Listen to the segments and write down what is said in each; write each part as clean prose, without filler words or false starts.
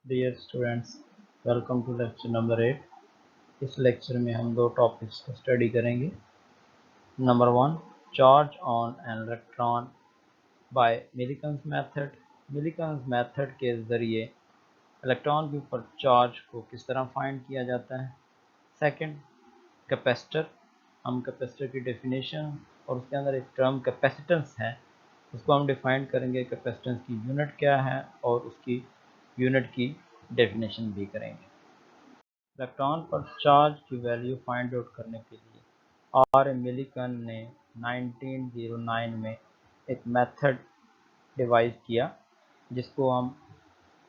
Dear students, welcome to lecture number 8। इस lecture में हम दो टॉपिक्स को स्टडी करेंगे। Number 1, charge on an electron by Millikan's method. Millikan's method के ज़रिए इलेक्ट्रॉन के ऊपर चार्ज को किस तरह फाइंड किया जाता है। Second, capacitor. हम कैपेसिटर की डेफिनेशन और उसके अंदर एक टर्म कैपेसिटेंस है, उसको हम डिफाइन करेंगे। कैपेसिटेंस की यूनिट क्या है और उसकी यूनिट की डेफिनेशन भी करेंगे। इलेक्ट्रॉन पर चार्ज की वैल्यू फाइंड आउट करने के लिए आर मिलिकन ने 1909 में एक मेथड डिवाइस किया जिसको हम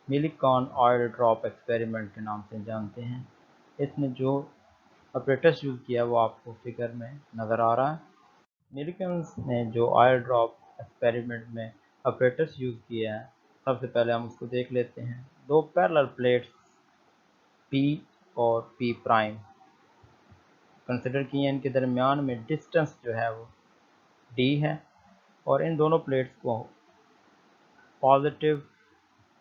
मिलिकॉन ऑयल ड्रॉप एक्सपेरिमेंट के नाम से जानते हैं। इसने जो ऑपरेटर्स यूज़ किया वो आपको फिगर में नज़र आ रहा है। मिलिकन ने जो ऑयल ड्रॉप एक्सपेरिमेंट में ऑपरेटर्स यूज़ किए हैं, सबसे पहले हम उसको देख लेते हैं। दो पैरेलल प्लेट्स P और P प्राइम कंसिडर किए, इनके दरमियान में डिस्टेंस जो है वो d है और इन दोनों प्लेट्स को पॉजिटिव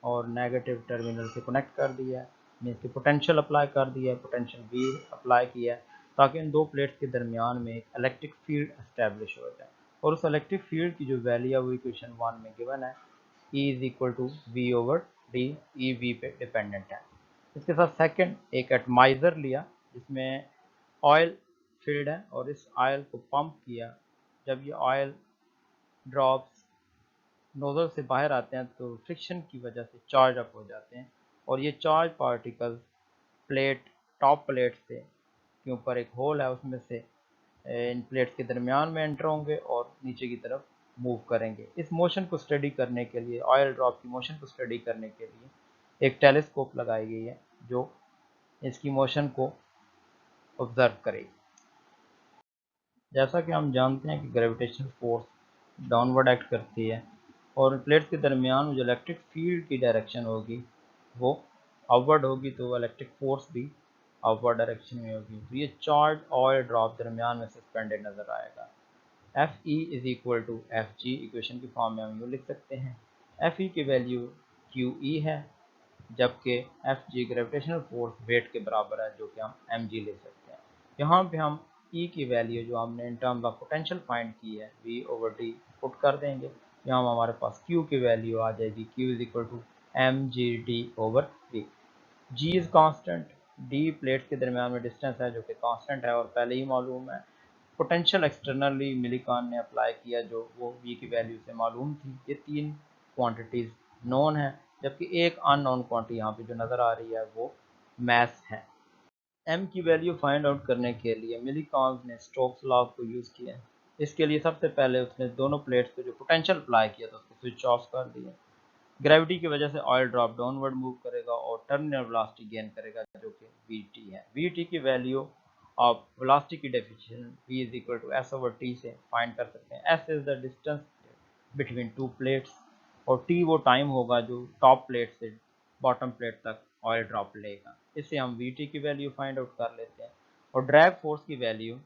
और नेगेटिव टर्मिनल से कनेक्ट कर दिया है। मीन्स की पोटेंशियल अप्लाई कर दिया है, पोटेंशियल V अप्लाई किया है ताकि इन दो प्लेट्स के दरमियान में एक इलेक्ट्रिक फील्ड एस्टेब्लिश हो जाए। और उस इलेक्ट्रिक फील्ड की जो वैल्यू है वो इक्वेशन 1 में गिवन है, E is equal to V over D. E V पे डिपेंडेंट है। इसके साथ सेकंड एक एटमाइज़र लिया जिसमें ऑयल फील्ड है और इस ऑयल को पंप किया। जब ये ऑयल ड्रॉप्स नोजल से बाहर आते हैं तो फ्रिक्शन की वजह से चार्ज अप हो जाते हैं और ये charge particles plate top plate से के ऊपर एक होल है उसमें से इन प्लेट्स के दरमियान में एंटर होंगे और नीचे की तरफ मूव करेंगे। इस मोशन को स्टडी करने के लिए, ऑयल ड्रॉप की मोशन को स्टडी करने के लिए एक टेलीस्कोप लगाई गई है जो इसकी मोशन को ऑब्जर्व करेगी। जैसा कि हम जानते हैं कि ग्रेविटेशनल फोर्स डाउनवर्ड एक्ट करती है और प्लेट्स के दरमियान में जो इलेक्ट्रिक फील्ड की डायरेक्शन होगी वो अपवर्ड होगी, तो इलेक्ट्रिक फोर्स भी अपवर्ड डायरेक्शन में होगी। तो ये चार्ज ऑयल ड्रॉप दरमियान में सस्पेंडेड नज़र आएगा। F E is equal to F G, equation की फॉर्म में हम यूँ लिख सकते हैं। एफ ई की वैल्यू क्यू ई है जबकि F G gravitational force weight के बराबर है जो कि हम एम जी ले सकते हैं। यहाँ पे हम ई की वैल्यू जो हमने in terms of potential find की है वी ओवर डी पुट कर देंगे। यहाँ हमारे पास क्यू की वैल्यू आ जाएगी, Q is equal to M G D over D. G is constant, D plates के दरमियान में डिस्टेंस है जो कि कांस्टेंट है और पहले ही मालूम है। पोटेंशियल एक्सटर्नली मिलिकॉन ने अप्लाई किया जो वो वी की वैल्यू से मालूम थी। ये तीन क्वांटिटीज़ नोन है जबकि एक अननोन क्वांटिटी यहाँ पे जो नज़र आ रही है वो मैस है। एम की वैल्यू फाइंड आउट करने के लिए मिलिकॉन ने स्टोक्स लॉ को यूज़ किया। इसके लिए सबसे पहले उसने दोनों प्लेट्स पे जो पोटेंशियल अप्लाई किया था उसको स्विच ऑफ कर दिया। ग्रेविटी की वजह से ऑयल ड्रॉप डाउनवर्ड मूव करेगा और टर्मिनल वेलोसिटी गेन करेगा जो कि वी है। वी की वैल्यू आप वेलोसिटी की definition v is equal to S over T से फाइंड कर सकते हैं। S is the distance between two plates और टी वो टाइम होगा जो टॉप प्लेट से बॉटम प्लेट तक ऑयल ड्रॉप लेगा। इससे हम वी की वैल्यू फाइंड आउट कर लेते हैं और ड्रैग फोर्स की वैल्यू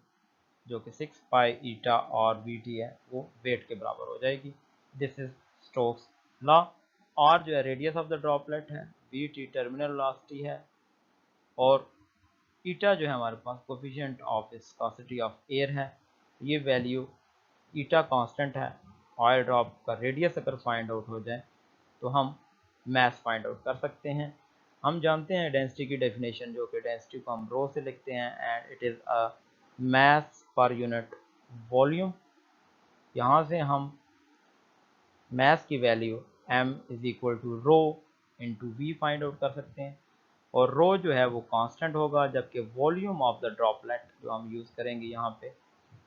जो कि 6 पाई ईटा और वी है वो वेट के बराबर हो जाएगी। This is Stokes law. R जो है रेडियस ऑफ द ड्रॉपलेट है, वी टी टर्मिनल वेलोसिटी है और ईटा जो है हमारे पास coefficient of viscosity of air है। ये वैल्यू ईटा कांस्टेंट है। ऑयल ड्रॉप का रेडियस अगर फाइंड आउट हो जाए तो हम मैस फाइंड आउट कर सकते हैं। हम जानते हैं डेंसिटी की डेफिनेशन जो कि डेंसिटी को हम रो से लिखते हैं and it is a mass per unit volume. यहाँ से हम मैस की value m is equal to rho into V find out कर सकते हैं और रो जो है वो कांस्टेंट होगा जबकि वॉल्यूम ऑफ द ड्रॉपलेट जो हम यूज़ करेंगे यहाँ पे,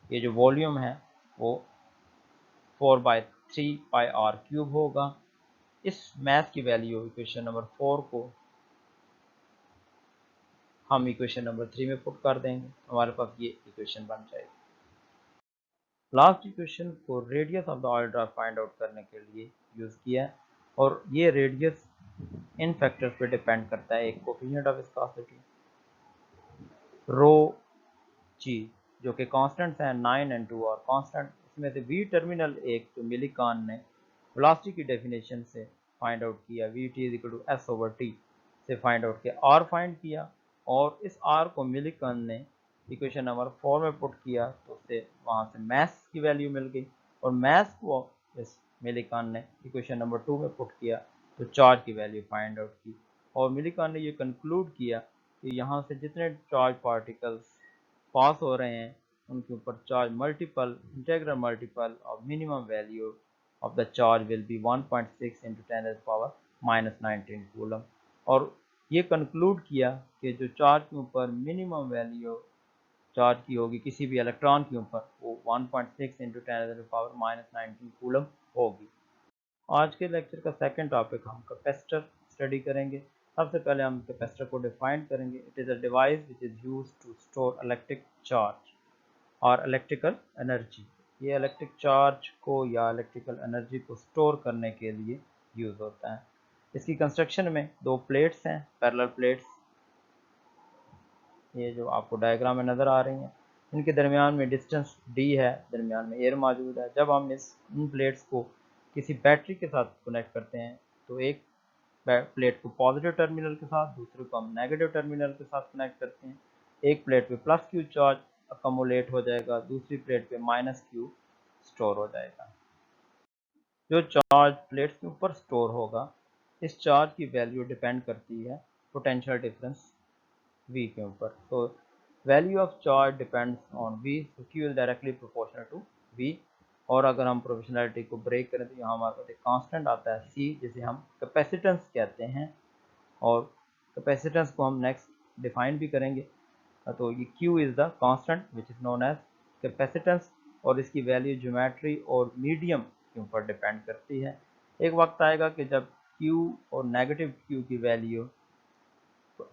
ये जो वॉल्यूम है वो 4/3 पाई आर क्यूब होगा। इस मैथ की वैल्यू इक्वेशन नंबर 4 को हम इक्वेशन नंबर 3 में पुट कर देंगे, हमारे पास ये इक्वेशन बन जाएगी। लास्ट इक्वेशन को radius of the oil drop find out करने के लिए यूज़ किया है और ये रेडियस इन फैक्टर्स पे डिपेंड करता है। एक कोफिशिएंट ऑफ विस्कोसिटी रो जी जो कि कांस्टेंट्स हैं 9 एंड 2 और कांस्टेंट, इसमें से वी टर्मिनल एक जो मिलिकॉन ने वेलोसिटी की डेफिनेशन से फाइंड आउट किया V T is equal to S over T. से फाइंड आउट किया, आर फाइंड किया और इस आर को मिलिकन ने इक्वेशन नंबर 4 में पुट किया तो उससे वहाँ से मास की वैल्यू मिल गई और मास को इस मिलिकन ने इक्वेशन नंबर 2 में पुट किया तो चार्ज की वैल्यू फाइंड आउट की और मिलिकन ने ये कंक्लूड किया कि यहाँ से जितने चार्ज पार्टिकल्स पास हो रहे हैं उनके ऊपर charge multiple integral multiple of minimum value of the charge will be 1.6 into 10⁻⁻19 coulomb और ये कंक्लूड किया कि जो चार्ज के ऊपर मिनिमम वैल्यू चार्ज की होगी किसी भी इलेक्ट्रॉन के ऊपर वो 1.6 into 10⁻⁻19 कूलम होगी। आज के लेक्चर का सेकंड टॉपिक हम कैपेसिटर स्टडी करेंगे। सबसे पहले हम कैपेसिटर को डिफाइन करेंगे। It is a device which is used to store electric charge और इलेक्ट्रिकल एनर्जी। ये इलेक्ट्रिक चार्ज को या इलेक्ट्रिकल एनर्जी को स्टोर करने के लिए यूज़ होता है। इसकी कंस्ट्रक्शन में दो प्लेट्स हैं, पैरेलल प्लेट्स, ये जो आपको डायग्राम में नज़र आ रही हैं। इनके दरमियान में डिस्टेंस d है, दरमियान में एयर मौजूद है। जब हम इन प्लेट्स को किसी बैटरी के साथ कनेक्ट करते हैं तो एक प्लेट को पॉजिटिव टर्मिनल के साथ, दूसरे को हम नेगेटिव टर्मिनल के साथ कनेक्ट करते हैं। एक प्लेट पे प्लस क्यू चार्ज अकोमोलेट हो जाएगा, दूसरी प्लेट पे माइनस क्यू स्टोर हो जाएगा। जो चार्ज प्लेट्स के ऊपर स्टोर होगा, इस चार्ज की वैल्यू डिपेंड करती है पोटेंशियल डिफरेंस V के ऊपर। तो value of charge depends on V, तो Q is directly proportional to V। और अगर हम प्रोपोर्शनलिटी को ब्रेक करें तो यहाँ हमारे पास एक कांस्टेंट आता है C, जिसे हम कैपेसिटेंस कहते हैं और कैपेसिटेंस को हम नेक्स्ट डिफाइन भी करेंगे। तो ये Q is the constant which is known as capacitance और इसकी वैल्यू ज्योमेट्री और मीडियम के ऊपर डिपेंड करती है। एक वक्त आएगा कि जब Q और नेगेटिव Q की वैल्यू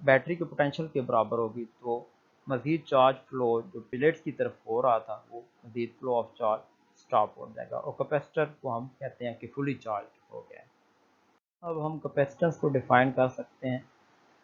बैटरी के पोटेंशियल के बराबर होगी तो मज़ीद चार्ज फ्लो जो प्लेट्स की तरफ हो रहा था वो मज़ीद फ्लो ऑफ चार्ज स्टॉप हो जाएगा और कैपेसिटर को हम कहते हैं कि फुली चार्ज हो गया है। अब हम कैपेसिटेंस को डिफाइन कर सकते हैं।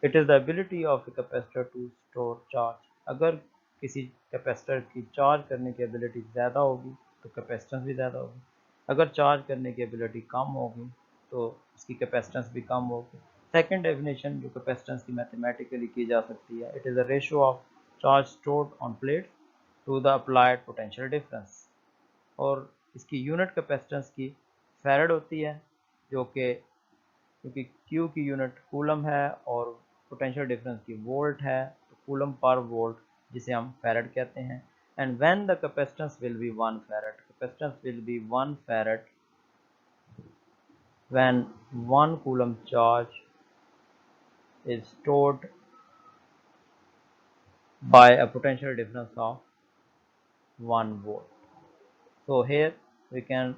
It is the ability of a capacitor to store charge. अगर किसी कैपेसिटर की चार्ज करने की एबिलिटी ज़्यादा होगी तो कैपेसिटेंस भी ज़्यादा होगी। अगर चार्ज करने की एबिलिटी कम होगी तो इसकी कैपेसिटेंस भी कम होगी। सेकंड डेफिनेशन जो कैपेसिटेंस की मैथमेटिकली की जा सकती है, it is the ratio of charge stored on plate to the applied potential difference और इसकी यूनिट कैपेसिटेंस की फैरड होती है जो कि क्योंकि Q की यूनिट कूलम है और पोटेंशियल डिफरेंस की वोल्ट है तो कूलम पर वोल्ट जिसे हम फैरड कहते हैं। And when the capacitance will be 1 farad, capacitance will be 1 farad when 1 coulomb charge is stored by a potential difference of 1 volt. So here we can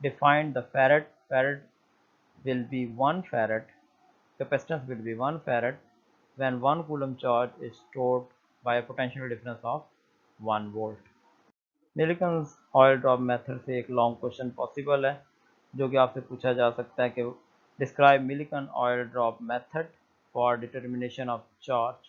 define the farad. Farad will be 1 farad, capacitance will be 1 farad when 1 coulomb charge is stored by a potential difference of 1 volt. Millikan's oil drop method से एक long question possible है जो कि आपसे पूछा जा सकता है कि describe Millikan oil drop method for determination of charge